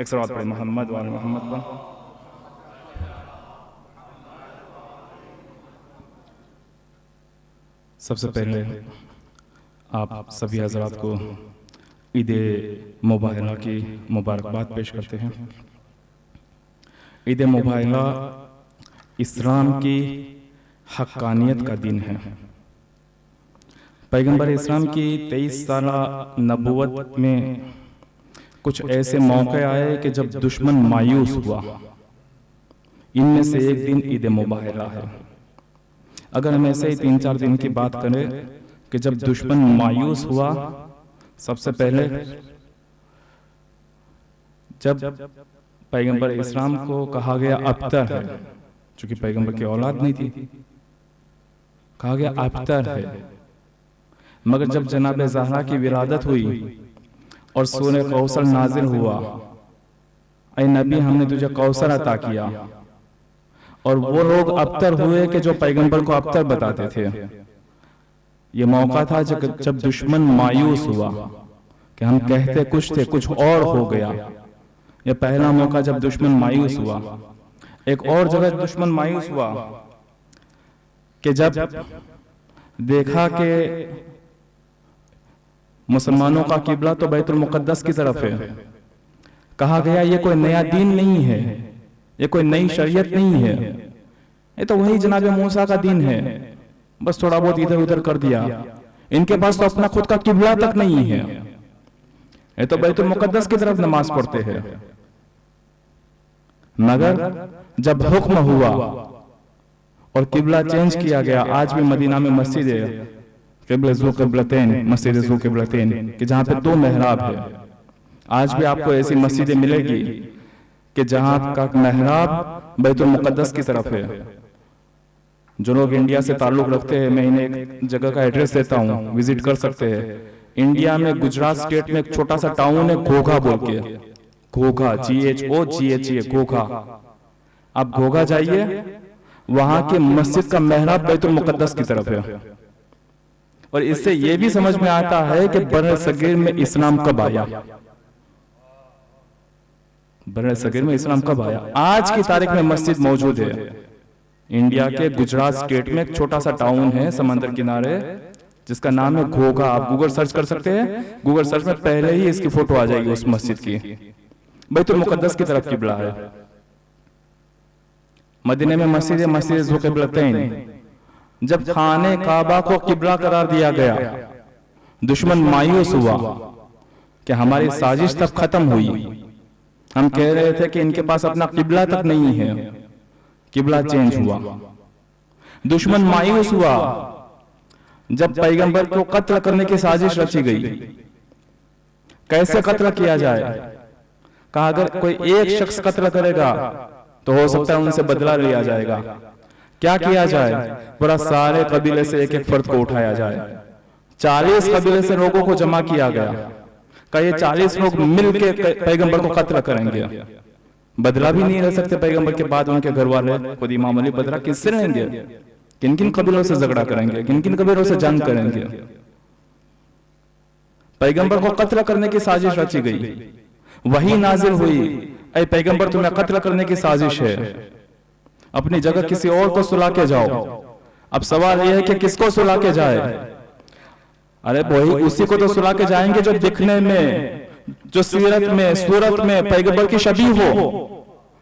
एक सलावत पढ़े मोहम्मद वाले मोहम्मद पर। सबसे पहले आप सभी हजरात को ईद मुबाहिला की मुबारकबाद पेश करते हैं। ईद मुबाहिला इस्लाम की हक्कानियत का दिन है। पैगंबर इस्लाम की 23 साल नबूवत में कुछ ऐसे मौके आए कि जब दुश्मन मायूस हुआ। इनमें से एक दिन ईद मुबाहिला है। अगर हम ऐसे ही 3-4 दिन की बात करें कि जब दुश्मन मायूस हुआ, सबसे पहले जब पैगंबर इस्लाम को कहा गया अबतर है, चूंकि पैगंबर की औलाद नहीं थी, कहा गया अबतर है। मगर जब जनाब ज़हरा की विलादत हुई और सूरह कौसर नाजिल हुआ, ऐ नबी हमने तुझे कौसर अता किया, और वो लोग अबतर हुए कि जो पैगंबर को अबतर बताते थे। ये मौका था जब दुश्मन मायूस हुआ कि हम कहते कुछ थे, कुछ और हो गया। ये पहला मौका जब दुश्मन मायूस हुआ। एक और जगह दुश्मन मायूस हुआ कि जब देखा कि मुसलमानों का किबला तो बैतुल मुक़द्दस की तरफ है। कहा गया ये कोई नया दीन नहीं है, ये कोई नई शरीयत नहीं है, ये तो वही जनाब मूसा का दीन है, बस थोड़ा बहुत इधर उधर कर दिया। इनके पास तो अपना खुद का किबला तक नहीं है, ये तो बैतुल मुक़द्दस की तरफ नमाज पढ़ते हैं। मगर जब हुक्म हुआ और किबला चेंज किया गया, आज भी मदीना में मस्जिद है किबला ज़ू किबलतैन, मस्जिद ज़ू किबलतैन, कि जहां पे 2 मेहराब है। आज भी आपको ऐसी मस्जिदें मिलेगी कि जहां का मेहराब बैतुल मुक़द्दस की तरफ है। जो लोग इंडिया से ताल्लुक रखते हैं, मैं इन्हें एक जगह का एड्रेस देता हूँ, विजिट कर सकते हैं। इंडिया में गुजरात स्टेट में एक छोटा सा टाउन है घोघा बोल के, घोघा GHOGHA, घोघा। आप घोघा जाइए, वहां के मस्जिद का मेहराब बैतुल मुक़द्दस की तरफ है। और इससे यह भी समझ में आता है कि बर्र सगीर में इस्लाम कब आया। बर्र सगीर में इस्लाम कब आया? आज की तारीख में मस्जिद मौजूद है। इंडिया के गुजरात स्टेट में एक छोटा सा टाउन है समंदर किनारे, जिसका नाम है घोघा। आप गूगल सर्च कर सकते हैं, गूगल सर्च में पहले ही इसकी फोटो आ जाएगी उस मस्जिद की। बैतुल मुक़द्दस की तरफ किबला है। मदीने में मस्जिद है, मस्जिद ज़ू किबलतैन। जब खाने काबा को किबला करार दिया गया, दुश्मन मायूस हुआ कि हमारी साजिश तब खत्म हुई। हम कह रहे थे कि इनके पास अपना किबला तक नहीं है, किबला चेंज हुआ। दुश्मन मायूस हुआ जब पैगंबर को कत्ल करने की साजिश रची गई। कैसे कत्ल किया जाए? कहा अगर कोई एक शख्स कत्ल करेगा तो हो सकता है उनसे बदला लिया जाएगा। क्या किया जाए? पूरा सारे कबीले से एक एक फर्द को उठाया जाए। 40 कबीले से लोगों को जमा किया गया। कहा ये 40 लोग मिलके पैगंबर को कत्ल करेंगे। बदला भी नहीं रह सकते पैगंबर के बाद उनके घर वाले, खुद इमाम अली, बदला किससे रहेंगे? किन किन कबीलों से झगड़ा करेंगे, किन किन कबीलों से जंग करेंगे? पैगंबर को कत्ल करने की साजिश रची गई। वही नाजिल हुई, ऐ पैगंबर तुम्हें कत्ल करने की साजिश है, अपनी जगह किसी और को सुला के जाओ। अब सवाल यह है कि किसको सुला के जाए? अरे वही उसी को तो सुला के जाएंगे जो दिखने में, जो सीरत में, सूरत में पैगंबर की शबीह हो।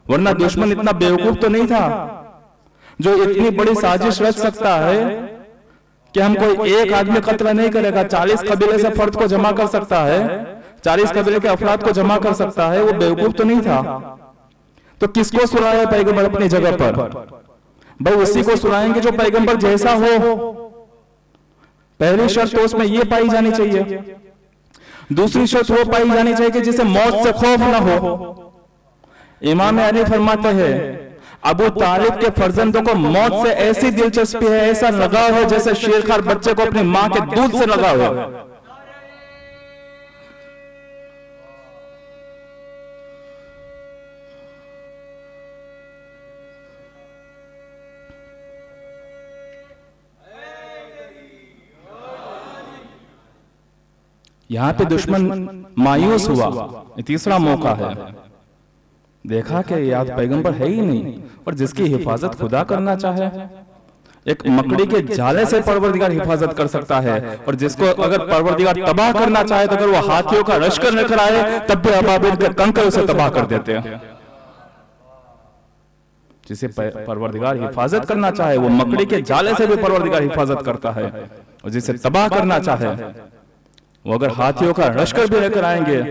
वरना दुश्मन इतना बेवकूफ तो नहीं था जो इतनी बड़ी साजिश रच सकता है कि हम कोई एक आदमी कत्ल नहीं करेगा, 40 कबीले से फर्द को जमा कर सकता है, 40 कबीले के अफराद को जमा कर सकता है। वो बेवकूफ तो नहीं था। तो किसको सुलाया पैगंबर अपनी जगह पर? भाई उसी को सुलाएंगे जो पैगंबर जैसा हो। पहली शर्त तो उसमें ये पाई जानी चाहिए। दूसरी शर्त वो पाई जानी चाहिए कि जिसे मौत से खौफ ना हो। इमाम अली फरमाते हैं अबू तालिब के फर्जंदों को मौत से ऐसी दिलचस्पी है, ऐसा लगाव है जैसे शेरखार बच्चे को अपनी मां के दूध से लगाव है। यहां पे दुश्मन मायूस हुआ, ये तीसरा मौका है। देखा कि याद पैगंबर है ही नहीं, और जिसकी हिफाजत खुदा करना चाहे, एक मकड़ी के जाले से परवरदिगार हिफाजत कर सकता है, और जिसको अगर परवरदिगार तबाह करना चाहे तो अगर वो हाथियों का लश्कर लेकर आए तब भी अबाबिल के कंकर उसे तबाह कर देते हैं। जिसे परवरदिगार हिफाजत करना चाहे वो मकड़ी के जाले से भी परवरदिगार हिफाजत करता है, और जिसे तबाह करना चाहे वो अगर हाथियों का लश्कर भी लेकर आएंगे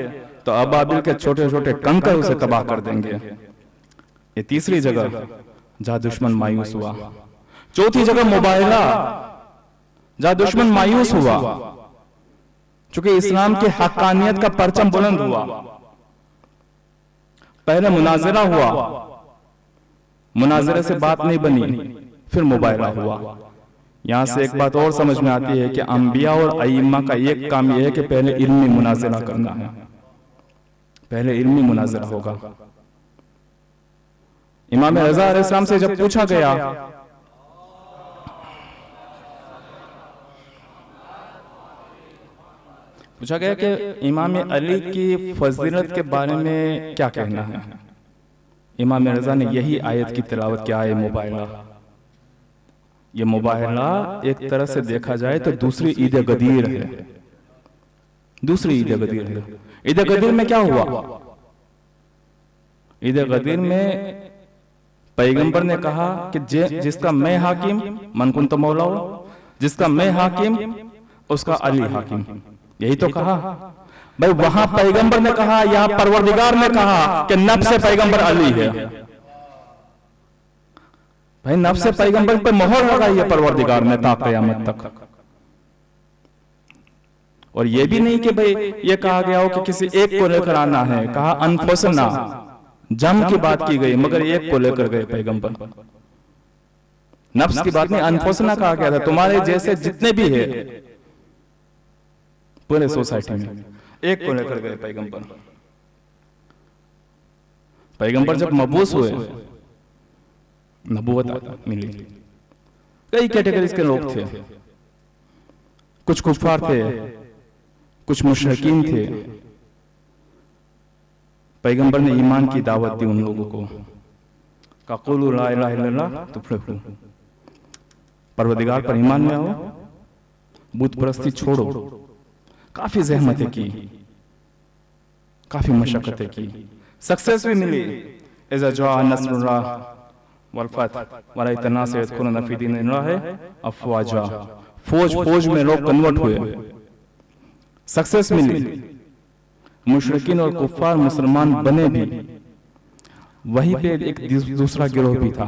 तो अबाबिल के छोटे छोटे कंकर उसे तबाह कर देंगे। ये तीसरी जगह जहां दुश्मन मायूस हुआ। चौथी जगह मुबाहिला, जहां दुश्मन मायूस हुआ, चूंकि इस्लाम की हक्कानियत का परचम बुलंद हुआ। पहले मुनाजरा हुआ, मुनाजरे से बात नहीं बनी, फिर मुबाहिला हुआ। यहां से एक बात और समझ में आती है कि अंबिया और अइम्मा का एक काम यह है कि पहले इल्मी मुनाजरा करना है, पहले इल्मी मुनाजरा होगा। इमाम रज़ा अलैहिस्सलाम से जब पूछा गया कि इमाम अली की फजीलत के बारे में क्या कहना है, इमाम रज़ा ने यही आयत की तिलावत किया है, मुबाहिला। ये मुबाहिला एक तरह से देखा जाए तो दूसरी ईद गदीर है, दूसरी ईद गदीर है। ईद गदीर में क्या हुआ? ईद गदीर में पैगंबर ने कहा कि जिसका मैं हाकिम मन कुंत मौला, जिसका मैं हाकिम उसका अली हाकिम, यही तो कहा भाई। वहां पैगंबर ने कहा, यहां परवरदिगार ने कहा कि नफ्स से पैगंबर अली है। भाई नफ्स से पैगंबर पे मोहर लगाई है परवरदिगार ने ता क़यामत तक। और ये भी नहीं कि भाई ये कहा गया हो कि किसी एक को लेकर आना है, कहा अनफुसना, जम की बात की गई मगर एक को लेकर गए पैगंबर। नफ्स की बात नहीं, अनफुसना कहा गया था, तुम्हारे जैसे जितने भी है पूरे सोसाइटी में एक को लेकर गए पैगंबर। पैगंबर जब मबूस हुए, नबूवत मिली, कई कैटेगरीज के लोग थे, कुछ कुफार थे, कुछ मुशरिकीन थे। पैगंबर ने ईमान की दावत दी उन लोगों को, क़ुलू ला इलाहा इल्लल्लाह तुफ्लिहू, परवरदिगार पर ईमान में आओ, बुत परस्ती छोड़ो। काफी ज़हमतें की, काफी मशक्कतें की, सक्सेस भी मिली। इज़ा जाअ नस्रुल्लाह वल फतह व रअयत अन्नास यदखुलूना फी दीनिल्लाहि अफ़वाजा, फौज फौज में लोग कन्वर्ट हुए, सक्सेस मिली। मुशरिकीन और कुफ्फार मुसलमान बने भी। वहीं पे एक दूसरा गिरोह भी था,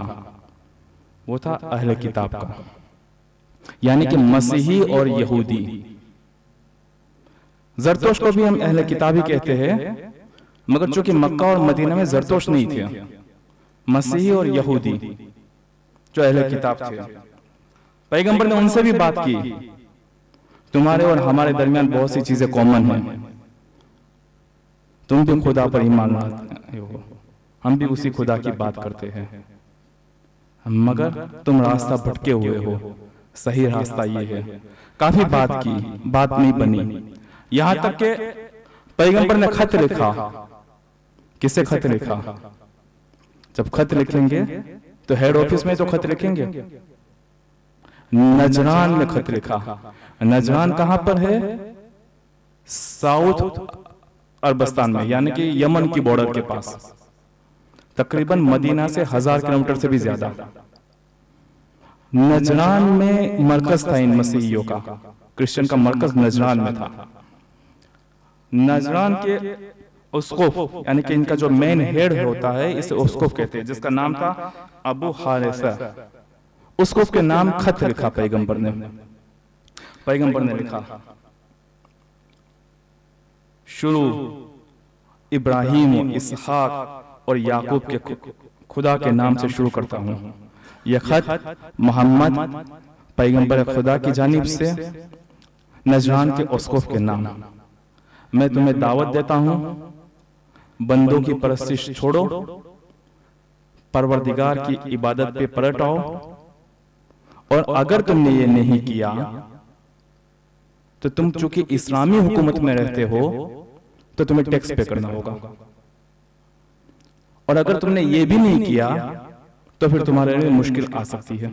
वो था अहले किताब का, यानी कि मसीही और यहूदी। जरतोश को भी हम अहले किताब ही कहते हैं, मगर चूंकि मक्का और मदीना में जरतोश नहीं थे, मसीही और यहूदी जो अहले किताब थे। पैगंबर ने उनसे भी बात की, तुम्हारे और हमारे दरमियान बहुत सी चीजें कॉमन हैं, तुम भी खुदा पर ईमान लाते हो, हम भी उसी खुदा की बात करते हैं, मगर तुम रास्ता भटके हुए हो, सही रास्ता ये है। काफी बात की, बात नहीं बनी। यहां तक के पैगंबर ने खत लिखा। किसे खत लिखा? जब खत लिखेंगे तो हेड ऑफिस में तो खत लिखेंगे, नजरान में खत लिखा। नजरान कहां पर है? साउथ अरबस्तान में, यानी कि यमन की बॉर्डर के पास, तकरीबन मदीना से 1000 किलोमीटर से भी ज्यादा। नजरान में मरकज था इन मसीहियों का, क्रिश्चियन का मरकज नजरान में था। नजरान के उस्कुफ, यानी कि इनका जो मेन हेड होता है, इसे उस्कुफ कहते हैं, जिसका नाम था अबू हारिसा। उस्कुफ के नाम खत लिखा पैगंबर ने। पैगंबर ने लिखा, शुरू इब्राहिम, इसहाक और याकूब के खुदा के नाम से शुरू करता हूं। यह खत मोहम्मद पैगंबर खुदा की जानिब से नजरान के उस्कुफ के नाम। मैं तुम्हें दावत देता हूं, बंदों की परस्तिश छोड़ो, परवरदिगार की इबादत पे पलट आओ, और अगर तुमने ये नहीं किया तो तुम चूंकि इस्लामी हुकूमत में रहते हो तो तुम्हें टैक्स पे करना होगा, और अगर तुमने ये भी नहीं किया तो फिर तुम्हारे लिए मुश्किल आ सकती है।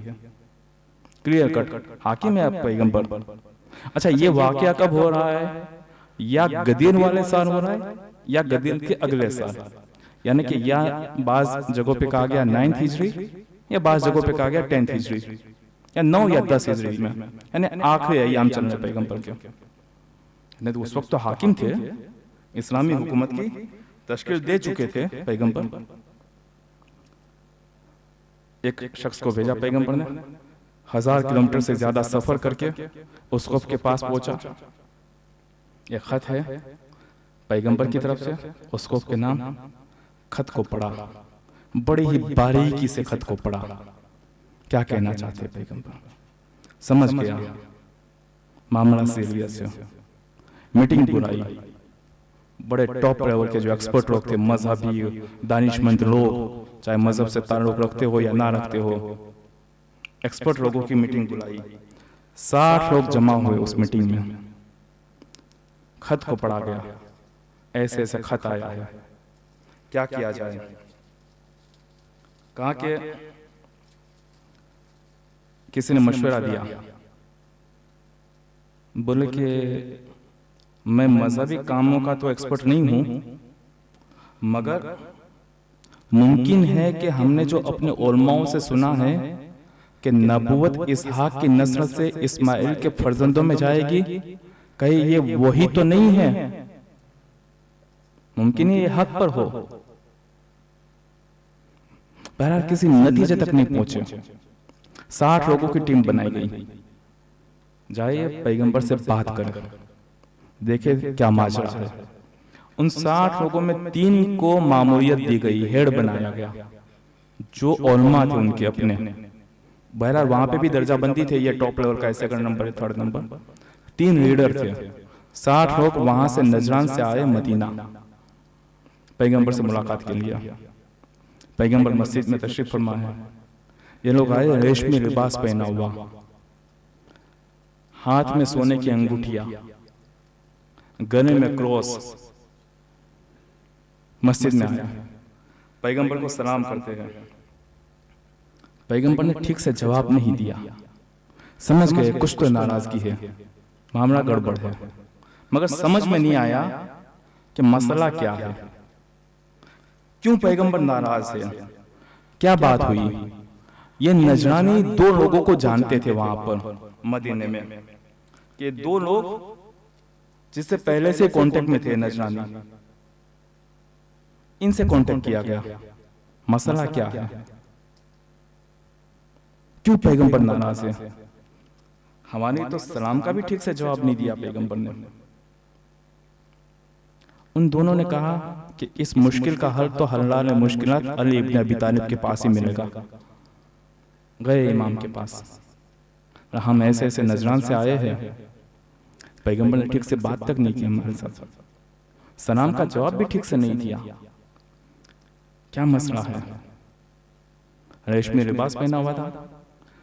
क्लियर कट हाकिम है आप पैगंबर। अच्छा, ये वाकया कब हो रहा है? या गदीर वाले साल हो रहा है या गदीर के अगले साल, यानी कि या बाज जगहों पे कहा गया 9th हिजरी या बाज जगहों पे कहा गया 10th हिजरी या 9 या 10 हिजरी में, यानी आखिरी अय्याम चल रहे पैगंबर के। नहीं तो उस वक्त तो हाकिम थे, इस्लामी हुकूमत की तश्कील दे चुके थे पैगंबर। एक शख्स को भेजा पैगंबर ने, 1000 किलोमीटर से ज्यादा सफर करके उस खौफ के पास पहुंचा। एक खत है पैगंबर की तरफ से, उस खौफ के नाम। खत को पढ़ा, बड़ी ही बारीकी से खत को पढ़ा। क्या कहना चाहते पैगंबर? समझ गया मामला सीरियस है। मीटिंग बुलाई, बड़े टॉप लेवल के जो एक्सपर्ट लोग थे, मजहबी दानिशमंद लोग, चाहे मजहब से ताल्लुक रखते हो या ना रखते हो, एक्सपर्ट लोगों की मीटिंग बुलाई। 60 लोग जमा हुए उस मीटिंग में। खत को पढ़ा गया, ऐसे ऐसे खत आया है, क्या किया जाए? कहा कि किसी ने मशवरा दिया, बोले कि मैं मजहबी कामों का तो एक्सपर्ट नहीं हूं, मगर मुमकिन है कि हमने जो अपने उलमाओं से सुना है कि नबूवत इसहाक की नस्ल से इस्माइल के फर्जंदों में जाएगी, कहीं ये वही तो नहीं है? मुमकिन है ये हक पर हो। बहरहाल किसी नतीजे तक नहीं पहुंचे। 60 लोगों की टीम बनाई गई, जाइए पैगंबर से बात करें, देखे क्या माजरा है। उन 60 लोगों में 3 को मामूलियत दी गई, हेड बनाया गया, जो उलमा थे उनके अपने। बहरहाल वहां पे भी दर्जाबंदी थे, ये टॉप लेवल का, ऐसे second number, third number. 3 leader थे। 60 लोग वहां से नजरान से आए मदीना पैगंबर से मुलाकात के लिए। पैगंबर मस्जिद में तशरीफ फरमा है। ये लोग आए रेशमी लिबास पहना हुआ, हाथ में सोने की अंगूठियां, गले में क्रॉस। मस्जिद में आया, पैगंबर को सलाम करते हैं। पैगंबर ने ठीक से जवाब नहीं दिया। समझ गए कुछ तो नाराजगी है, मामला गड़बड़ है, मगर समझ में नहीं आया कि मसला क्या है, क्यों पैगंबर नाराज है, क्या बात हुई। ये नजरानी 2 लोगों को जानते थे वहां पर मदीने में, कि 2 लोग जिससे पहले से कांटेक्ट में थे नजरानी, इनसे कांटेक्ट किया गया। मसला क्या है, क्यों पैगंबर नाराज है? हमारी तो सलाम का भी ठीक से जवाब नहीं दिया पैगंबर ने। उन दोनों ने कहा कि इस मुश्किल का हल तो हल्लाल मुश्किलात अली इब्न अबी तालिब के पास ही मिलेगा। गए इमाम के पास, हम ऐसे ऐसे नजरान से आए हैं। पैगंबर ने ठीक से बात तक नहीं की हमारे साथ, सलाम का जवाब भी ठीक से नहीं दिया। क्या मसला है? रेशमी लिबास पहना हुआ था,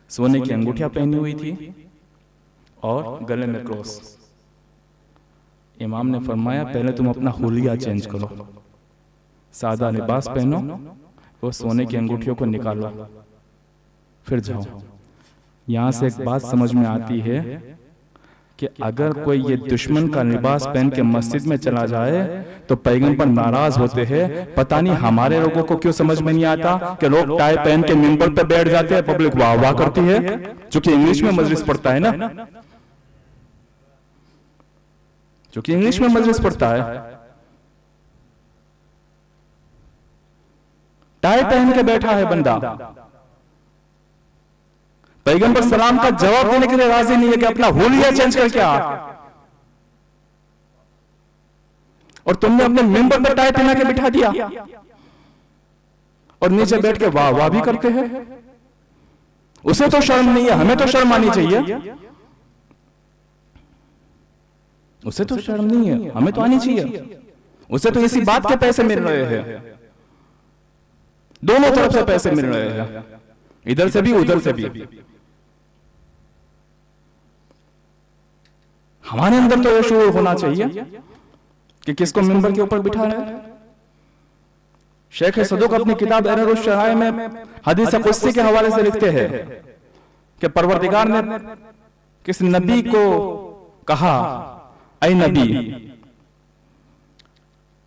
सोने की अंगूठियां पहनी हुई थी और गले में क्रॉस। इमाम ने फरमाया, पहले तुम अपना हुलिया चेंज करो, सादा लिबास पहनो, वो सोने की अंगूठियों को निकालो, फिर जाओ। यहां से एक बात समझ में आती है कि अगर कोई ये दुश्मन का लिबास पहन के मस्जिद में चला जाए तो पैगंबर नाराज होते हैं। पता नहीं हमारे लोगों को क्यों समझ में नहीं आता कि लोग टाई पहन के मिंबर पे बैठ जाते हैं, पब्लिक वाह वाह करती है, क्योंकि इंग्लिश में मजलिस पढ़ता है ना, क्योंकि इंग्लिश में मजलिस पढ़ता है। टाई पहन के बैठा है बंदा, पैगंबर सलाम का जवाब देने के लिए राजी नहीं है कि अपना हुलिया चेंज करके आ, और तुमने अपने मिंबर पर टाई पहना के बिठा दिया और नीचे बैठ के वाह वाह भी करते हैं। उसे तो शर्म नहीं है, हमें तो शर्म आनी चाहिए। उसे तो शर्म नहीं है, हमें तो आनी चाहिए। उसे तो इसी बात के पैसे मिल रहे हैं, दोनों तरफ से पैसे मिल रहे हैं, इधर से भी उधर से भी। हमारे अंदर तो ये शूर होना चाहिए कि किसको मिंबर के ऊपर बिठा रहे। शेख सदुक अपनी किताब अहरुश शराय में हदीस कुस्सी के हवाले से लिखते हैं कि परवरदिगार ने किस नबी को कहा, ऐ नबी,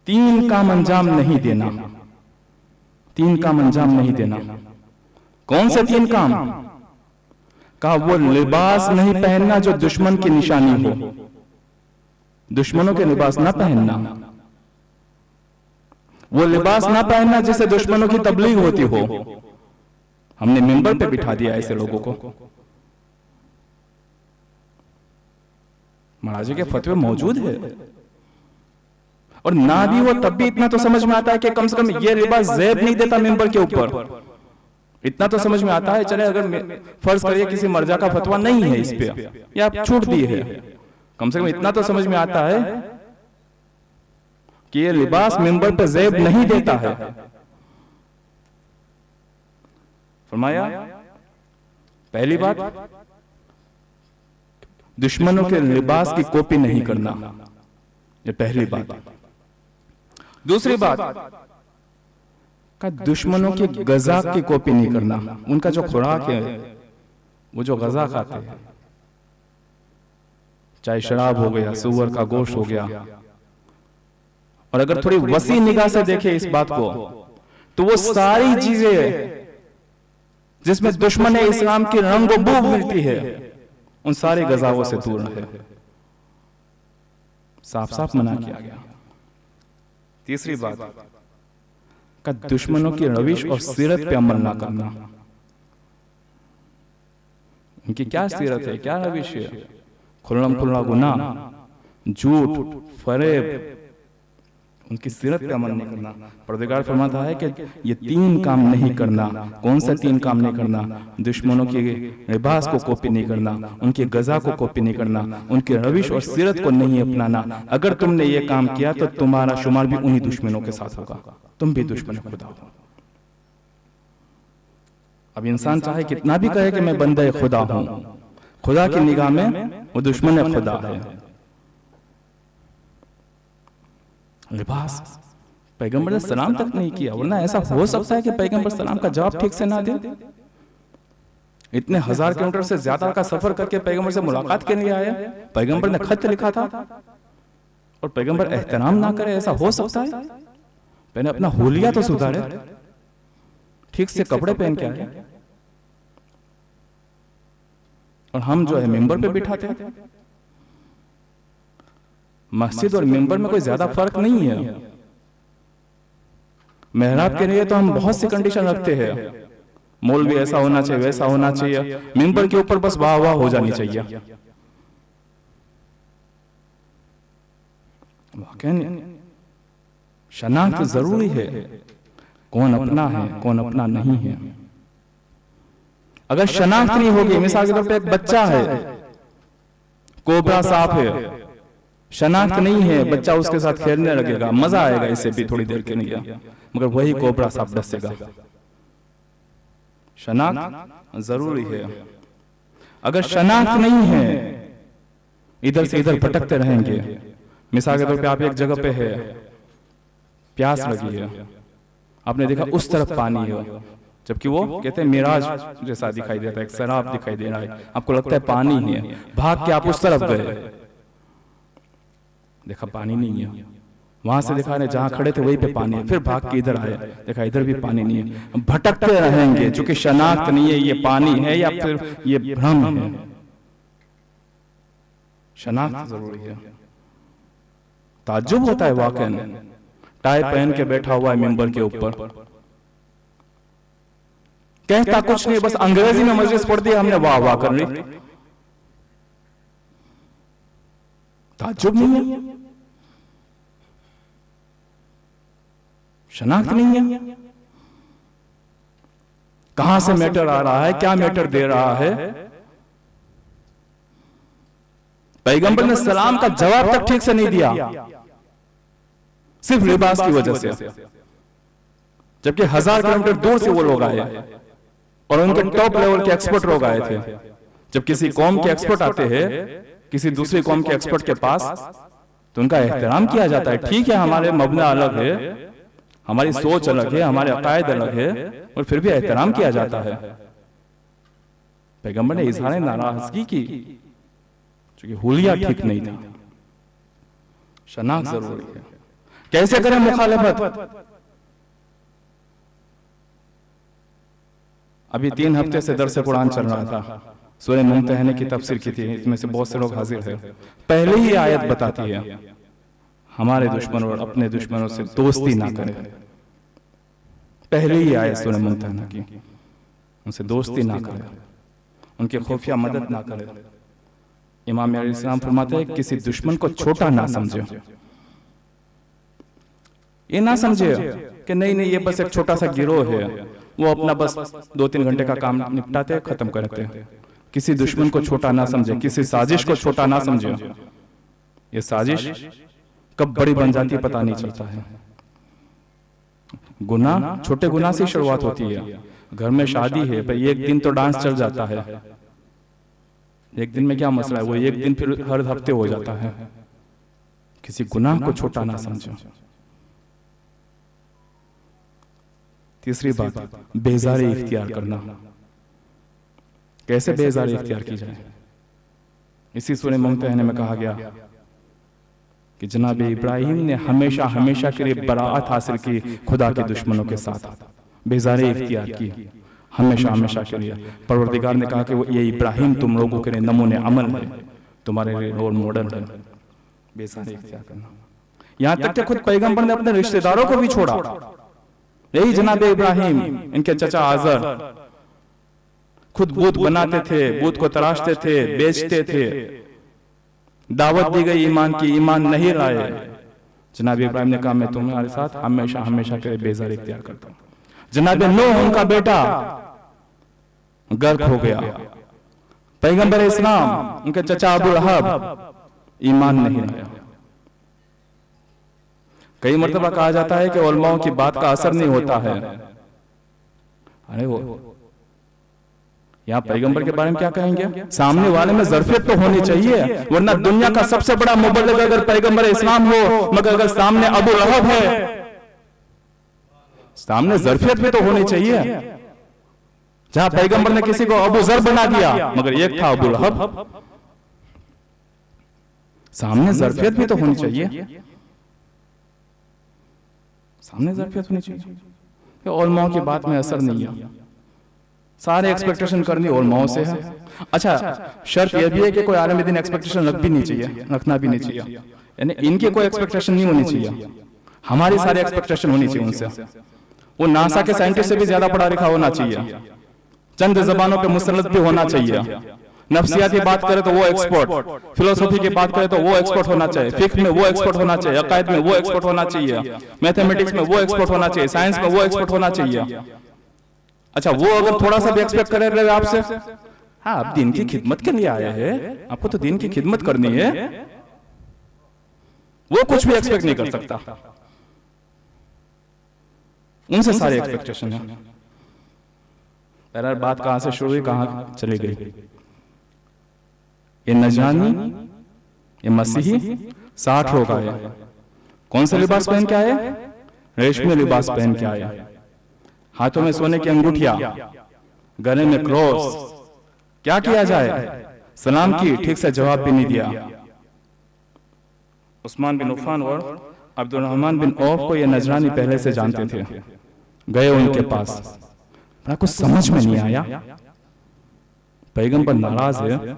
3 काम अंजाम नहीं देना, 3 काम अंजाम नहीं देना। कौन से 3 काम? कहा वो लिबास नहीं पहनना जो दुश्मन की निशानी हो, दुश्मनों के लिबास ना पहनना, वो लिबास ना पहनना जिससे दुश्मनों की तबलीग होती हो। हमने मिंबर पे बिठा दिया ऐसे लोगों को। महाराज के फतवे मौजूद है, और ना भी हो तब भी इतना तो समझ में आता है कि कम से कम ये लिबास ज़ैब नहीं देता मिंबर के ऊपर। इतना तो समझ में आता है। चले अगर फर्ज करिए किसी मर्जा का फतवा नहीं है इस पे, या आप छूट दी है, कम से कम इतना तो समझ में आता है कि ये लिबास मिंबर पे ज़ैब नहीं देता है। फरमाया पहली बात, दुश्मनों के लिबास की कॉपी नहीं करना, ये पहली बात। दूसरी बात का दुश्मनों की गजा की कॉपी नहीं करना। उनका जो खुराक है, वो जो गजा खाते हैं, चाहे शराब हो गया, सुअर का गोश्त हो गया, और अगर थोड़ी वसी निगाह से देखे इस बात को, तो वो सारी चीजें जिसमें दुश्मन इस्लाम की रंग बू मिलती है, उन सारी गजाओं से दूर है। साफ साफ मना किया गया। तीसरी बात का दुश्मनों की रविश और सीरत पे अमल ना करना। उनकी क्या सीरत है, क्या रविश है? खुल्लम खुल्ला गुनाह, झूठ, फरेब, उनकी सीरत पे अमल नहीं करना। परवरदिगार फरमाता है कि ये 3 काम नहीं करना। कौन सा 3 काम नहीं करना? दुश्मनों के लिबास को कॉपी नहीं करना, उनकी गजा को कॉपी नहीं करना, उनकी रविश और सीरत को नहीं अपनाना। अगर तुमने ये काम किया तो तुम्हारा शुमार भी उन्हीं दुश्मनों के साथ होगा, तुम भी दुश्मन खुदा हो। अब इंसान चाहे कितना भी कहे कि मैं बंदे खुदा हूं, खुदा की निगाह में वो दुश्मन खुदा है। लिबास पैगंबर ने सलाम तक नहीं किया, वरना ऐसा हो सकता है कि पैगंबर सलाम का जवाब ठीक से ना दे। इतने 1000 किलोमीटर से ज्यादा का सफर करके पैगंबर से मुलाकात के लिए आया, पैगंबर ने खत लिखा था, और पैगंबर एहतराम ना करे, ऐसा हो सकता है? पहले अपना हुलिया तो सुधारे, ठीक से कपड़े पहन के आए, और हम जो है मिंबर पे बिठाते हैं। मस्जिद और मिंबर में कोई ज्यादा फर्क नहीं है। मेहराब के लिए तो हम बहुत सी कंडीशन रखते हैं, मौलवी ऐसा होना चाहिए, वैसा होना चाहिए। मिंबर के ऊपर बस वाह वाह हो जानी चाहिए। शनाख्त जरूरी है, कौन अपना है कौन अपना नहीं है। अगर शनाख्त नहीं होगी, मिसाल के तौर पे एक बच्चा है, कोबरा सांप है, शनाख्त नहीं है, बच्चा उसके साथ खेलने लगेगा, मजा आएगा इससे भी थोड़ी देर के लिए, मगर वही कोबरा सांप डसेगा। शनाख्त जरूरी है। अगर शनाख्त नहीं है, इधर से इधर भटकते रहेंगे। मिसाल के तौर पे आप एक जगह पे है, प्यास लगी है, आपने देखा उस तरफ पानी है, जबकि वो कहते हैं मिराज जैसा दिखाई देता है, एक शराब दिखाई दे रहा है, आपको लगता है पानी है, भाग के आप उस तरफ गए, देखा पानी नहीं है। वहां से दिखा रहे जहां खड़े थे वहीं पे पानी है, फिर भाग के इधर आए, देखा इधर भी पानी नहीं है। भटकते रहेंगे, चूंकि शनाख्त नहीं है ये पानी है या फिर ये भ्रम है। शनाख्त जरूरी है। ताज्जुब होता है वाकई, टाई पहन के बैठा हुआ है मिंबर के ऊपर, कहता कुछ नहीं, बस अंग्रेजी में मजलिस पढ़ दी हमने, वाह वाह कर ली। ताज्जुब नहीं है, शनाख्त नहीं है। कहां से मैटर आ रहा है, क्या मैटर दे रहा है? पैगंबर ने सलाम का जवाब तक ठीक से नहीं दिया, सिर्फ लिबास की वजह से। जबकि 1000 किलोमीटर दूर से वो लोग आए और उनके टॉप लेवल के एक्सपर्ट लोग आए थे। जब किसी कौम के एक्सपर्ट आते हैं, किसी दूसरी कौम के एक्सपर्ट के पास तो उनका एहतराम किया जाता है। ठीक है, हमारे मबना अलग है, हमारी सोच अलग है, हमारे अकायद अलग है, और फिर भी एहतराम किया जाता है। पैगंबर ने इजहार नाराजगी की क्योंकि हुलिया ठीक नहीं था। शनाख्त जरूरी है। कैसे करें मुखालफत? अभी 3 हफ्ते से दर्स कुरान चल रहा था, सूरह मुम्तहना की तफसीर की थी, इसमें से बहुत से लोग हाजिर हैं। पहले ही आयत बताती है हमारे दुश्मनों और अपने दुश्मनों से दोस्ती ना करें। पहले ही आयत सूरह मुम्तहना की, उनसे दोस्ती ना करें, उनकी खुफिया मदद ना करें। इमाम अलैहिस्सलाम फरमाते हैं किसी दुश्मन को छोटा ना समझे। ये ना समझे कि नहीं नहीं ये बस एक छोटा सा गिरोह है, वो अपना बस 2-3 घंटे का काम निपटाते खत्म करते हैं। किसी दुश्मन को छोटा ना समझे, किसी साजिश को छोटा ना समझे। ये साजिश कब बड़ी बन जाती है पता नहीं चलता है। गुनाह छोटे गुनाह से शुरुआत होती है। घर में शादी है भाई, एक दिन तो डांस चल जाता है, एक दिन में क्या मसला है, वो एक दिन फिर हर हफ्ते हो जाता है। किसी गुनाह को छोटा ना समझो। तीसरी बात, बेजारी इख्तियार करना। कैसे बेजारी इख्तियार की जाए? इसी सूरह मुम्तहना में कहा गया कि जनाब इब्राहिम ने हमेशा हमेशा के लिए बराअत हासिल की खुदा के दुश्मनों के साथ, बेजारी इख्तियार की हमेशा हमेशा के लिए। परवरदिगार ने कहा कि वो ये इब्राहिम तुम लोगों के लिए नमूने अमल है, तुम्हारे लिए रोल मॉडल है। बेजारी इख्तियार करना, यहां तक कि खुद पैगंबर ने अपने रिश्तेदारों को भी छोड़ा। यही जनाब इब्राहिम, इनके चचा आजर खुद बूत बनाते थे, बूत को तराशते थे, बेचते थे। दावत दी गई ईमान की, ईमान नहीं लाए। जनाब इब्राहिम ने कहा मैं तुम्हारे साथ हमेशा हमेशा के लिए बेजारी इख्तियार करता हूं। जनाब नूह, उनका बेटा गर्क हो गया। पैगंबर इस्लाम, उनके चचा अबू लहब ईमान नहीं लाया। कई मर्तबा कहा जाता है कि उलमाओं की बात का असर नहीं होता है। अरे वो यहाँ पैगंबर के बारे में क्या कहेंगे? सामने वाले में ज़र्फियत तो होनी चाहिए, वरना दुनिया का सबसे बड़ा मुबल्लिग अगर पैगंबर इस्लाम हो, मगर अगर सामने अबू लहब है, सामने ज़र्फियत भी तो होनी चाहिए। जहां पैगंबर ने किसी को अबू जर बना दिया, मगर एक था अबू लहब। सामने ज़र्फियत भी तो होनी चाहिए, सामने ज़र्फियत होनी चाहिए। उलमाओं की बात में असर नहीं है, सारे एक्सपेक्टेशन करनी उलमाओं से है। अच्छा, शर्त यह भी है कि कोई आलम दीन एक्सपेक्टेशन रख भी नहीं चाहिए, रखना भी नहीं चाहिए। यानी इनकी कोई एक्सपेक्टेशन नहीं होनी चाहिए, हमारी सारी एक्सपेक्टेशन होनी चाहिए उनसे। वो नासा के साइंटिस्ट से भी ज्यादा पढ़ा लिखा होना चाहिए, चंद जबानों पे मुसल्लत भी होना चाहिए। नफ्सियात की बात करें तो वो एक्सपर्ट, फिलोसफी की बात करें तो वो एक्सपर्ट होना चाहिए, फिक्र में वो एक्सपर्ट होना चाहिए, अकायद में वो एक्सपर्ट होना चाहिए, मैथमेटिक्स में वो एक्सपर्ट होना चाहिए, साइंस में वो एक्सपर्ट होना चाहिए। अच्छा, वो अगर थोड़ा सा भी एक्सपेक्ट करे रहे आपसे, हाँ आप दीन की खिदमत के लिए आए हैं, आपको तो दीन की खिदमत करनी है, वो कुछ भी एक्सपेक्ट नहीं कर सकता। उनसे सारी एक्सपेक्टेशन है। बहरहाल बात कहां से शुरू हुई, कहां चली गई? ये नजरानी, ये मसीही 60 लोग आए। कौन सा लिबास पहन के आए? रेशमी लिबास पहन के आए, हाथों में सोने की अंगूठियां, गले में क्रॉस। क्या किया जाए? सलाम की, ठीक से जवाब भी नहीं दिया। उस्मान बिन उफ़ान और अब्दुर्रहमान बिन औफ को ये नजरानी पहले से जानते थे। गए उनके पास, कुछ समझ में नहीं आया, पैगंबर नाराज है,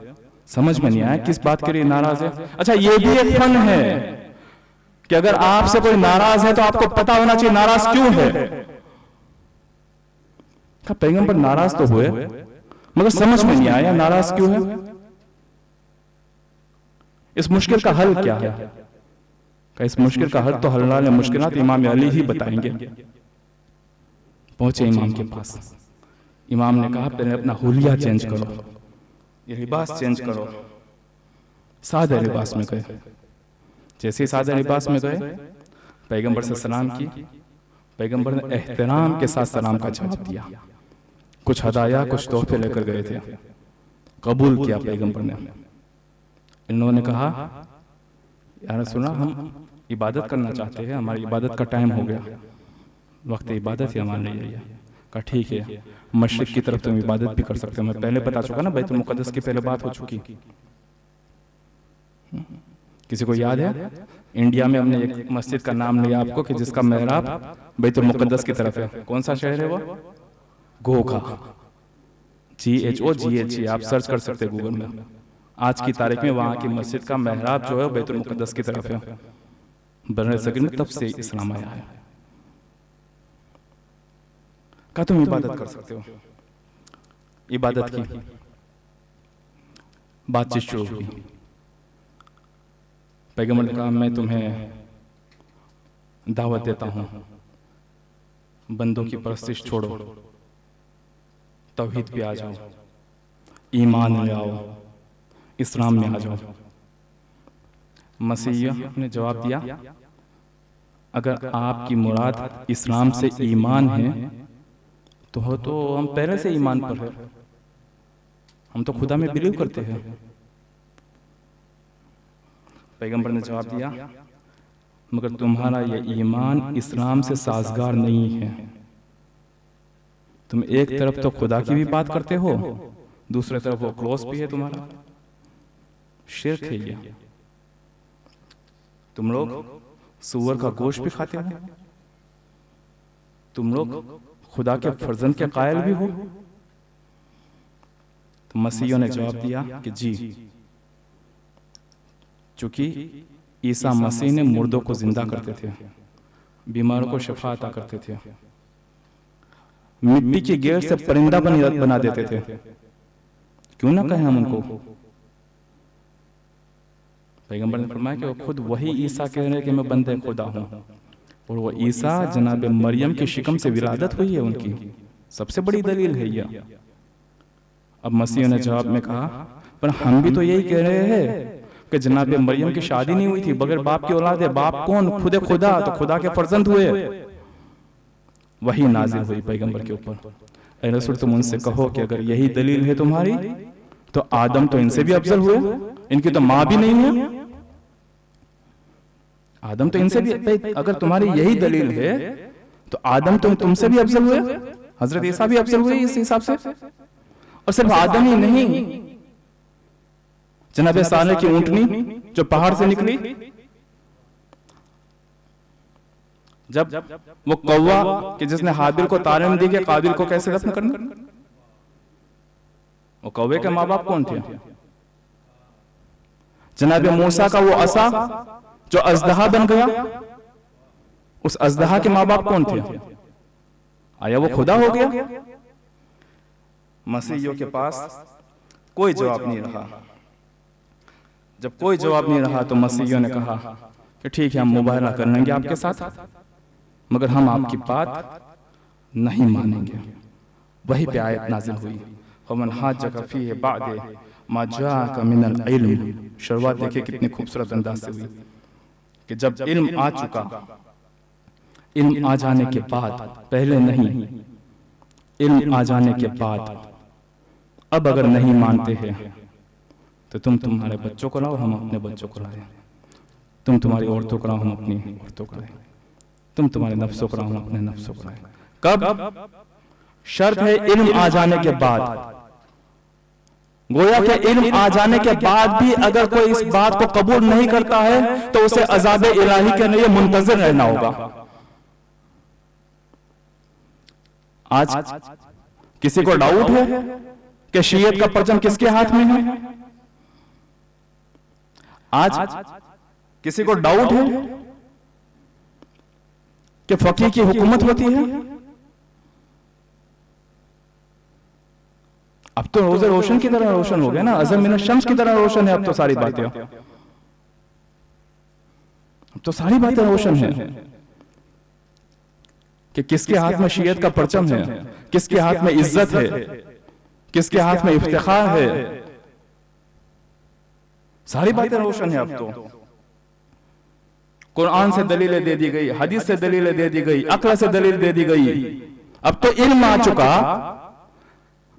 समझ में नहीं आया किस बात के लिए नाराज है। अच्छा, ये भी एक फन है कि अगर आपसे कोई नाराज है तो आपको पता होना चाहिए नाराज क्यों है। पैगंबर नाराज तो हुए, मगर समझ में नहीं आया नाराज क्यों है। इस मुश्किल का हल क्या है? इस मुश्किल का हल तो हल्लाल मुश्किलात इमाम अली ही बताएंगे। पहुंचे इमाम के पास, इमाम ने कहा पहले अपना हुलिया चेंज करो, ये लिबास चेंज करो। सादे लिबास में गए। जैसे ही सादे लिबास में गए, पैगंबर से सलाम की। पैगंबर ने एहतराम के साथ सलाम का जवाब दिया। कुछ हदाया, कुछ तोहफे लेकर गए थे, कबूल किया पैगंबर ने। इन लोगों ने कहा, यार सुना, हम इबादत करना चाहते हैं, हमारी इबादत का टाइम हो गया, वक्त इबादत है हमारे लिए। कहा ठीक है, मशरिक की तरफ तुम इबादत भी कर सकते हो। मैं पहले बता चुका ना, बैतुल मुक़द्दस की पहले बात हो चुकी। किसी को याद है? इंडिया में हमने एक मस्जिद का नाम लिया आपको कि जिसका मेहराब बैतुल मुक़द्दस की तरफ है। कौन सा शहर है वो? गोगा, GHOGH, आप सर्च कर सकते हैं गूगल में। आज की तारीख में वहां की मस्जिद का मेहराब जो है बैतुल मुक़द्दस की तरफ है। बरने सगीर में तब से इस्लाम आया है। क्या तुम इबादत कर सकते हो? इबादत की बातचीत शुरू हुई। पैगंबर ने कहा, मैं तुम्हें दावत देता हूं, बंदों की परस्तिश छोड़ो, तौहीद पे आ जाओ, ईमान ले आओ, इस्लाम में आ जाओ। मसीह ने जवाब दिया, अगर आपकी मुराद इस्लाम से ईमान है तो हम पहले से ईमान पर है, हम तो खुदा में बिलीव करते हैं। पैगंबर ने जवाब दिया, मगर तुम्हारा ये ईमान इस्लाम से साजगार नहीं है। तुम एक तरफ तो खुदा की भी बात करते हो, दूसरी तरफ वो क्लोज भी है तुम्हारा, शिर्क है ये। तुम लोग सूअर का गोश्त भी खाते हो, तुम लोग खुदा के फर्जंद के कायल भी हो। तो मसीह ने जवाब दिया कि जी, चूंकि ईसा मसीह ने मुर्दों को जिंदा करते थे, बीमारों को शिफा अता करते थे, मिट्टी की गेर से परिंदा बना देते थे, क्यों ना कहें हम उनको। पैगंबर ने फरमाया कि वो खुद वही ईसा कह रहे हैं कि मैं बंदे खुदा हूं, और वो ईसा जनाब मरियम की शिकम से विलादत हुई है उनकी। सबसे बड़ी दलील है यह। अब मसीह ने जवाब में कहा, पर हम भी तो यही कह रहे हैं कि जनाब मरियम की शादी नहीं हुई थी, बगैर बाप की औलाद है। बाप कौन? खुदे खुदा, तो खुदा के फर्जंद हुए। वही नाजिल हुई पैगंबर के ऊपर, ऐ रसूल तुम उनसे कहो कि अगर यही दलील है तुम्हारी, तो आदम तो इनसे भी अफजल हुए, इनकी तो मां भी नहीं है। आदम तो इनसे भी, अगर तुम्हारी यही दलील है तो आदम तो तुमसे भी अफजल हुए, हजरत ईसा भी अफजल हुए इस हिसाब से। और सिर्फ आदम ही नहीं, जनाब साले की ऊंटनी जो पहाड़ से निकली, जब वो कौवा कि जिसने हाबिल को तालीम दी कि काबिल को कैसे दफन करना, वो कौवे के माँ बाप कौन थे? जनाब मूसा का वो असा जो अजदहा बन गया, उस अजदहा के माँ बाप कौन थे? आया वो खुदा हो गया? मसीहियों के पास कोई जवाब नहीं रहा। जब कोई जवाब नहीं रहा तो मसीहियों ने कहा कि ठीक है, हम मुबाहला कर लेंगे आपके साथ, मगर हम आपकी बात नहीं मानेंगे। वही पे आयत नाजिल हुई, वमन हाज्जक फीहि बअद मा जाअक मिनल इल्म। शुरुआत देखिए कितनी खूबसूरत अंदाज से हुई कि जब इल्म आ चुका, इल्म आ जाने के बाद, पहले नहीं, इल्म आ जाने के बाद अब अगर नहीं मानते हैं तो तुम तुम्हारे बच्चों को लाओ, हम अपने बच्चों को लाए, तुम तुम्हारी औरतों को लाओ, हम अपनी औरतों को लाए, तुम तुम्हारे नफ्सों को लाओ, हम अपने नफ्सों को लाए। कब? शर्त है इल्म आ जाने के बाद। गोया के इल्म आ जाने के बाद भी अगर कोई इस बात को कबूल नहीं करता है तो उसे अजाब इलाही के लिए मुंतजिर रहना होगा। आज किसी को डाउट है कि शीयत का परचम किसके हाथ में है? आज किसी को डाउट है कि फकीह की हुकूमत होती है? अब तो रोज़े रोशन की तरह रोशन हो गया ना, अज़म मिन शम्स की तरह रोशन है अब तो सारी बातें, अब तो सारी बातें रोशन है कि किसके हाथ में शीयत का परचम है, किसके हाथ में इज्जत है, किसके हाथ में इफ्तिखार है। सारी बातें रोशन है अब तो। कुरान से दलीलें दे दी गई, हदीस से दलीलें दे दी गई, अक्ल से दलील दे दी गई। अब तो इल्म आ चुका।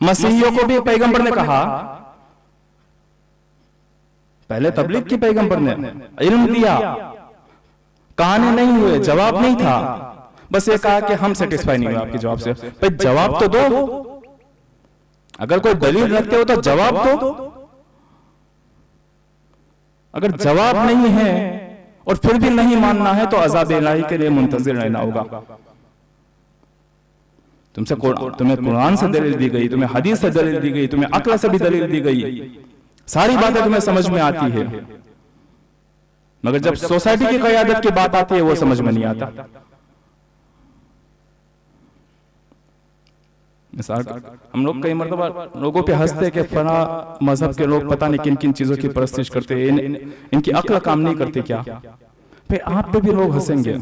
मसीहियों को भी पैगंबर ने कहा पहले तबलीग की पैगंबर ने इल्म दिया, काने नहीं हुए, जवाब नहीं था, बस ये कहा कि हम सेटिस्फाई नहीं हुए आपके जवाब से। भाई जवाब तो दो, अगर कोई दलील रखते हो तो जवाब दो। अगर जवाब नहीं है और फिर भी नहीं मानना है तो अज़ाब इलाही के लिए मुंतज़िर रहना होगा। तुम्हें कुरान से दलील दी गई, तुम्हें हदीस से दलील दी गई, तुम्हें अक्ल से भी दलील दी गई, सारी बातें तुम्हें समझ में आती है, मगर जब सोसाइटी की क़यादत की बात आती है वो समझ में नहीं आता। मिसाल हम लोग कई मरतबा लोगों पे हंसते कि फला मजहब के लोग पता नहीं किन किन चीजों की परस्तिश करते हैं, इनकी अक्ल काम नहीं करती क्या? फिर आप पे भी लोग हंसेंगे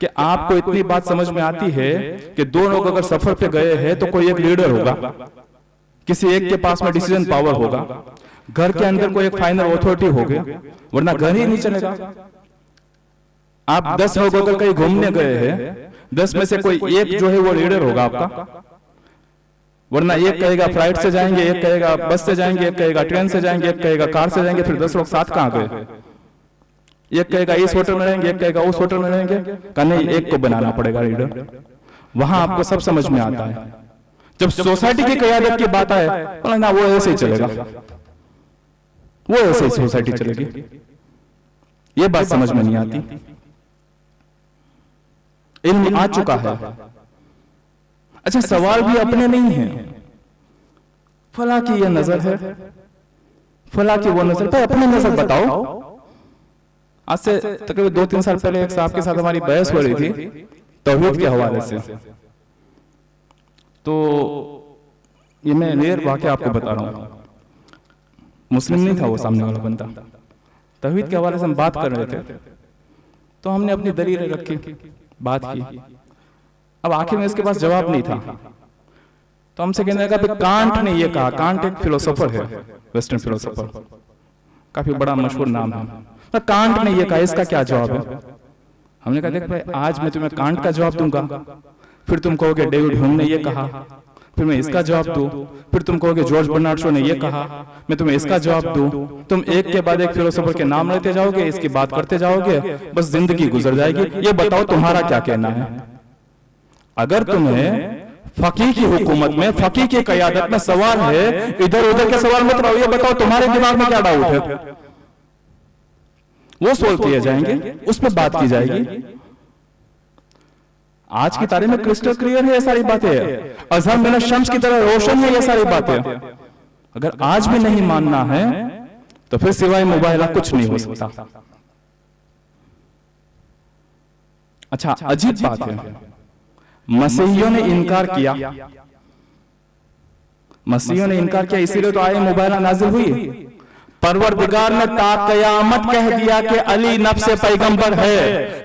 कि आपको इतनी बात समझ में आती है कि दो लोग अगर सफर पे गए हैं तो कोई एक लीडर होगा, किसी एक के पास में डिसीजन पावर होगा, घर के अंदर कोई एक फाइनल अथॉरिटी होगी, वरना घर ही नहीं चलेगा। आप 10 लोग अगर कहीं घूमने गए हैं, 10 में से कोई एक जो है वो लीडर होगा आपका, वरना एक कहेगा फ्लाइट से जाएंगे, एक कहेगा बस से जाएंगे, एक कहेगा ट्रेन से जाएंगे, एक कहेगा कार से जाएंगे, फिर 10 लोग साथ कहां गए? एक कहेगा इस होटल में रहेंगे, एक कहेगा उस होटल में रहेंगे, का नहीं, एक को बनाना पड़ेगा लीडर। वहां आपको सब समझ में आता है। जब सोसाइटी की क़यादत की बात आए ना, वो ऐसे ही चलेगा, वो ऐसे ही सोसाइटी चलेगी, ये बात समझ में नहीं आती। इल्म आ चुका है। अच्छा, सवाल भी अपने नहीं है, फला की यह नजर है, फला की वो नजर, पर अपनी नजर बताओ। आज से तकरीबन 2-3 साल पहले एक साहब के साथ हमारी बहस हो रही थी तौहीद के हवाले से। तो ये मैं रियल वाकया आपको बता रहा हूं, मुस्लिम नहीं था वो सामने वाला बंदा, तौहीद के हवाले से हम बात कर रहे थे, तो हमने अपनी दलीलें रखी, बात की। अब आखिर में इसके पास जवाब नहीं था, तो हमसे कहने लगा कांट ने ये कहा, कांट एक फिलोसोफर है, वेस्टर्न फिलोसोफर, काफी बड़ा मशहूर नाम है, तो कांट ने ये कहा, इसका क्या जवाब है? हमने कहा देख भाई, आज मैं तुम्हें कांट का जवाब दूंगा, फिर तुम कहोगे डेविड ह्यूम ने ये कहा, फिर मैं इसका जवाब दूं, फिर तुम कहोगे जॉर्ज बर्नार्ड शॉ ने ये कहा, मैं तुम्हें इसका जवाब दूं। तुम एक के बाद एक फिलोसोफर के नाम लेते जाओगे, इसकी बात करते जाओगे, बस जिंदगी गुजर जाएगी। ये बताओ तुम्हारा क्या कहना है? अगर तुम्हें फकीह की हुकूमत में, फकीह की क़यादत में सवाल है, इधर उधर के सवाल मत रहो, ये बताओ तुम्हारे दिमाग में क्या डाउट है, वो सोल्व किए जाएंगे, उस पर बात की जाएगी। आज की तारीख में क्रिस्टल क्लियर है ये सारी बातें, अज़हर मिन शम्स की तरह रोशन है ये सारी बातें। अगर आज भी नहीं मानना है तो फिर सिवाय मुबाहिला कुछ नहीं हो सकता। अच्छा, अजीब बात है, मसीहियों ने इनकार किया, मसीहियों ने इनकार किया, इसीलिए तो आए मुबाहिला नाजिल हुई। परवरदिगार ने ताक़यामत कह दिया कि अली नफ्स पैगंबर है,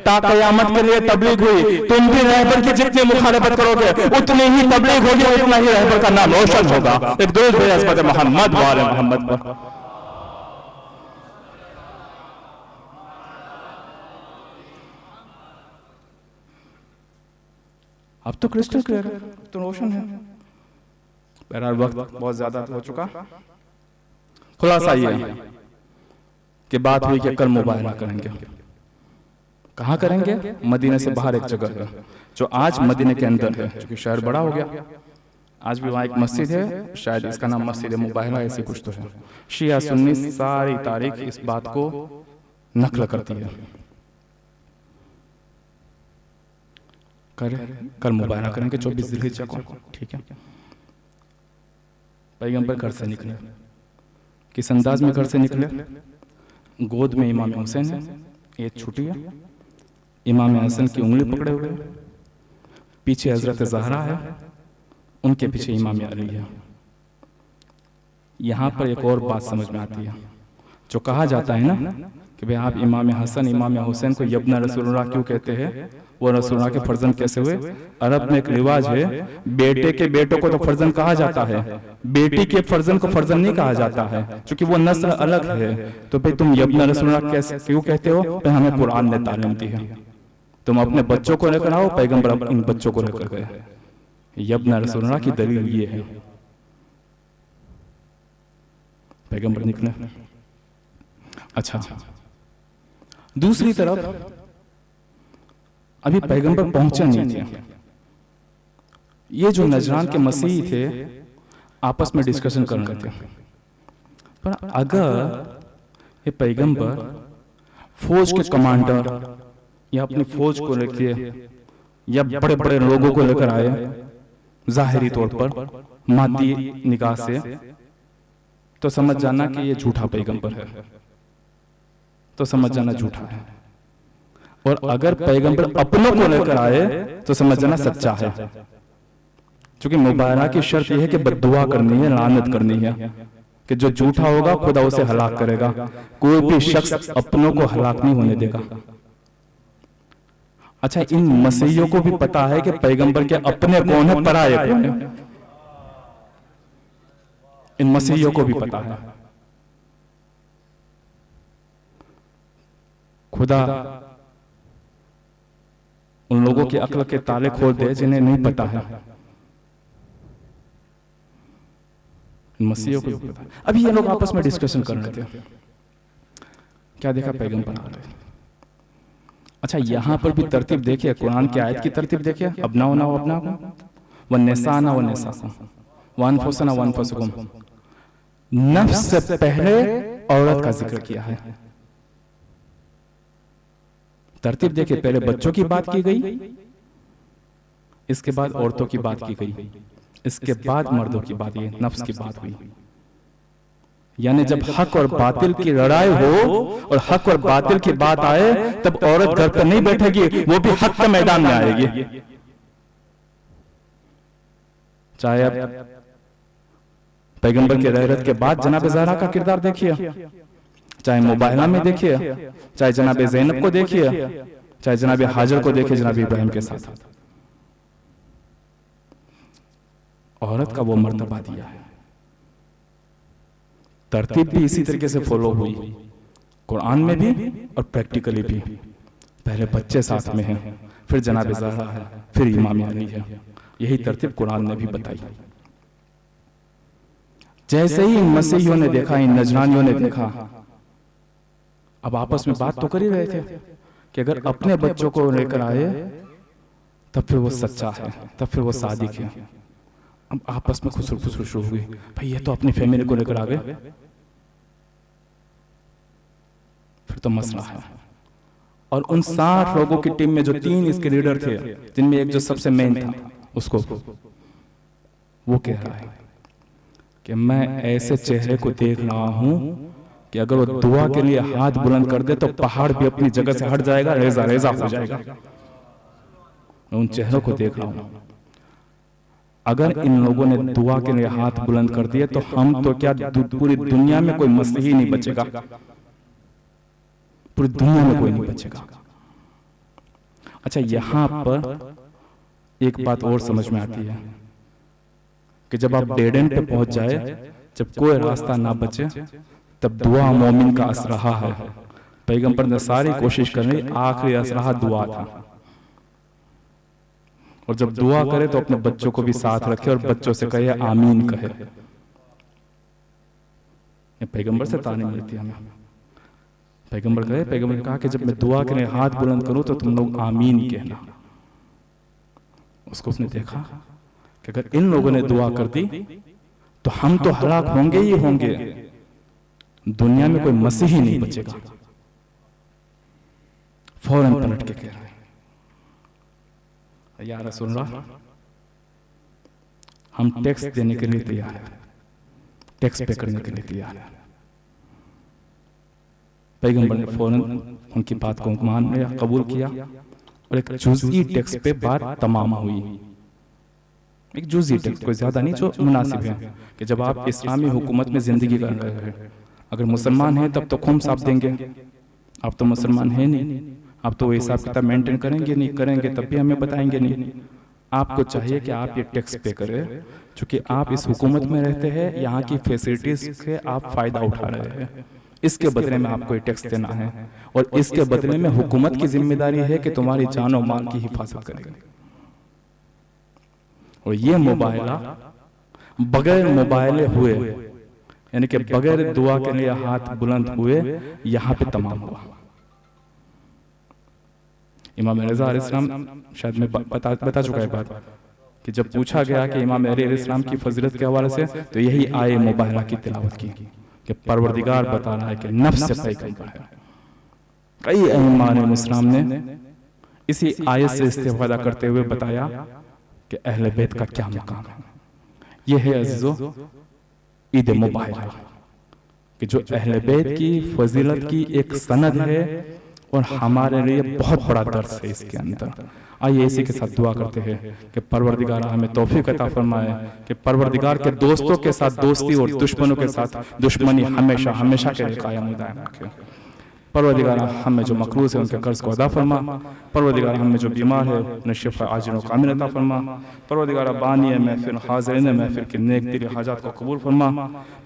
ताक़यामत के लिए तबलीग हुई। तुम भी रहबर की जितनी मुखालफत करोगे उतनी ही तबलीग होगी, उतना ही रहबर का नाम रोशन होगा। एक दुरूद भेजा इस पर मोहम्मद वाले मोहम्मद पर। अब तो क्रिस्टल क्लियर है, तो रोशन है। बहरहाल वक्त बहुत ज्यादा हो चुका, खुलासा ये कि बात हुई कि कल मुबाहिला करेंगे। कहाँ करेंगे? मदीने से बाहर एक जगह है जो आज मदीने के अंदर है, क्योंकि शहर बड़ा हो गया। आज भी वहाँ एक मस्जिद है, शायद इसका नाम मस्जिद मुबाहिला ऐसी कुछ तो है। शिया सुन्नी सारी तारीख इस बात को नकल करती है। कल मुबाहिला करेंगे 24 ज़िलहिज्जा को, ठीक है। पैगंबर घर से निकले, किस अंदाज में घर से निकले? गोद में इमाम हुसैन है, ये छुट्टी है, इमाम हसन की उंगली पकड़े हुए, पीछे हजरत ज़हरा है, उनके पीछे इमाम अली है। यहाँ पर एक और बात समझ में आती है, जो कहा जाता है ना कि भाई आप इमाम हसन इमाम हुसैन को यब्न रसूलुल्लाह क्यों कहते हैं, वो रसूलुल्लाह के फर्जंद कैसे हुए? अरब में एक रिवाज है, बेटे के बेटों को तो फर्जंद कहा जाता है, बेटी के फर्जंद को फर्जंद नहीं कहा जाता है, क्योंकि वो नस्ल अलग है। तो भाई तुम यब्न रसूलुल्लाह कैसे क्यों कहते हो? भाई हमें कुरान ने तालीम दी है, तुम अपने बच्चों को लेकर आओ, पैगंबर इन बच्चों को लेकर गए। यब्न रसूलुल्लाह की दलील ये है। पैगंबर निकले, अच्छा, दूसरी तरफ अभी पैगंबर पहुंचा नहीं थे। ये जो नजरान के मसीही थे आपस में डिस्कशन कर रहे थे, पर अगर ये पैगंबर फौज के कमांडर या अपनी फौज को लेकर या बड़े बड़े लोगों को लेकर आए जाहिरी तौर पर मादी निगाह से, तो समझ जाना कि ये झूठा पैगंबर है, तो समझ जाना झूठा है। और अगर पैगंबर अपनों को लेकर आए तो समझ जाना सच्चा है। क्योंकि मुबायना की शर्त यह है कि बद्दुआ करनी है, लानत करनी है, कि जो झूठा होगा खुदा उसे हलाक करेगा। कोई भी शख्स अपनों को हलाक नहीं होने देगा। अच्छा, इन मसीहियों को भी पता है कि पैगंबर के अपने कौन है, पराये कौन है। इन मसीहियों को भी पता है। खुदा उन लोगों की अक्ल के ताले खोल दे जिन्हें नहीं पता है। मसीहियों को भी पता है। अभी ये लोग आपस में डिस्कशन कर रहे थे, क्या देखा, पैगंबर आ रहे। अच्छा, यहां पर भी तरतीब देखिए, कुरान की आयत की तरतीब देखिए, अबनाओ ना अबनाकुम वन्निसाना वन्निसाकुम वअनफुसना वअनफुसकुम। नफ्स से पहले औरत का जिक्र किया है। तरतीब देखिए, पहले बच्चों की बात की गई, इसके बाद औरतों की बात की गई, इसके बाद मर्दों की बात, ये नफ्स की बात हुई। यानी जब हक और बातिल की लड़ाई हो और हक और बातिल की बात आए, तब औरत घर पर नहीं बैठेगी, वो भी हक के मैदान में आएगी। चाहे अब पैगंबर के रहरत के बाद जनाब ज़हरा का किरदार देखिए, चाहे मुबाहिला में देखिए, चाहे जनाब ज़ैनब को देखिए, चाहे जनाब हाजर को देखिए, जनाब इब्राहिम के साथ औरत का वो मर्तबा दिया है। तरतीब भी इसी तरीके से फॉलो हुई, कुरान में भी और प्रैक्टिकली भी। पहले बच्चे साथ में हैं, फिर जनाब ज़हरा है, फिर इमाम अली है। यही तरतीब कुरान ने भी बताई। जैसे ही इन मसीहियों ने देखा, इन नजरानियों ने देखा, अब आपस में बात तो कर ही रहे थे कि अगर अपने बच्चों को लेकर आए तब फिर वो सच्चा है, तब फिर वो सादिक है। अब आपस में खुसर खुसर शुरू हुई, भाई ये तो अपनी फैमिली को लेकर आ गए, फिर तो मसला है। और उन 60 लोगों की टीम में जो 3 इसके लीडर थे, जिनमें एक जो सबसे मेन था, उसको वो कह रहा है कि मैं ऐसे चेहरे को देख रहा हूं कि अगर वो दुआ के लिए हाथ बुलंद कर दे तो पहाड़ भी अपनी जगह से हट जाएगा, रेजा रेजा हो जाएगा। मैं उन चेहरों को देख रहा हूं। अगर इन लोगों ने दुआ के लिए हाथ बुलंद कर दिए तो हम तो क्या, पूरी दुनिया में कोई मसीही नहीं बचेगा, पूरी दुनिया में कोई नहीं बचेगा। अच्छा, यहां पर एक बात और समझ में आती है कि जब आप डेड एंड पे पहुंच जाए, जब कोई रास्ता ना बचे, तब दुआ मोमिन का असरहा है। पैगंबर ने सारी कोशिश करनी, आखिरी असरहा दुआ था। और जब दुआ करे तो अपने बच्चों को भी साथ रखे और बच्चों से कहे आमीन कहे। पैगंबर से तालीम मिलती है हमें। पैगंबर ने कहा कि जब मैं दुआ के लिए हाथ बुलंद करूं तो तुम लोग आमीन कहना। उसको उसने देखा कि अगर इन लोगों ने दुआ कर दी तो हम तो हलाक होंगे ही होंगे, दुनिया में कोई मसीही नहीं बचेगा। फौरन पलट के कह रहे, या रसूलल्लाह, हम टैक्स देने के लिए तैयार हैं, टैक्स पे करने के लिए तैयार हैं। पैगंबर ने फौरन उनकी बात को मान लिया, कबूल किया और एक जुज़ई टैक्स पे बात तमाम हुई। एक जुज़ई टैक्स, कोई ज्यादा नहीं, जो मुनासिब है कि जब आप इस्लामी हुकूमत में जिंदगी कर रहे हैं, अगर मुसलमान हैं तब तो खुम्स आप देंगे, आप तो मुसलमान हैं नहीं, आप तो वो हिसाब किताब मेंटेन करेंगे नहीं, करेंगे तब भी हमें बताएंगे नहीं। आपको चाहिए कि आप ये टैक्स पे करें, क्योंकि आप इस हुकूमत में रहते हैं, यहाँ की फैसिलिटीज से आप फायदा उठा रहे हैं, इसके बदले में आपको ये टैक्स देना है। और इसके बदले में हुकूमत की जिम्मेदारी है कि तुम्हारी जान और माल की हिफाजत करेगी। और ये मुबाहिला बगैर मुबाहिले हुए, यानी कि बगैर दुआ के लिए हाथ बुलंद हुए, यहाँ पे तमाम हुआ। इमाम रज़ा अलैहिस्सलाम, शायद मैं बता चुका है बात, कि जब पूछा गया कि इमाम अली अलैहिस्सलाम की फजीलत के हवाले से, तो यही आये मुबाहला की तिलावत की कि परवरदिगार बता रहा है कि नफ्स से पैगंबर है। कई इमाम इस्लाम ने इसी आयत से इस्तेफादा करते हुए बताया कि अहले बैत का क्या मकाम है। यह है अज़ीज़ों ईद मुबाहला, कि जो अहले बैत की फजीलत की एक सनद है और हमारे लिए बहुत बड़ा दर्स है इसके अंदर। आइए इसी के साथ दुआ करते हैं कि परवरदिगार हमें तौफीक अता फरमाए कि परवरदिगार के दोस्तों के साथ दोस्ती और दुश्मनों के साथ दुश्मनी हमेशा हमेशा के लिए कायम दायम रखे। परवरदिगार हमें जो मकरूज़ है उनके कर्ज को अदा फरमा। परवरदिगार हमें जो बीमार है उन्हें शिफा आजिल व कामिल अता फरमा। परवरदिगार बानी महफिल हाज़िरीन महफिल की नेक दिली हाजात को कबूल फरमा।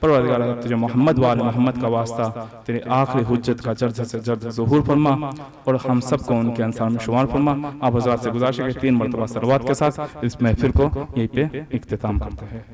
परवरदिगार तुझे मोहम्मद वाले मोहम्मद का वास्ता तेरे आखिरी हुज्जत का जल्द से जल्द ज़ुहूर फरमा और हम सबको उनके अंसार में शुमार फरमा। आप हज़रात से गुज़ारिश है कि 3 मरतबा सलवात के साथ इस महफिल को यहीं पे इख्तिताम करते हैं।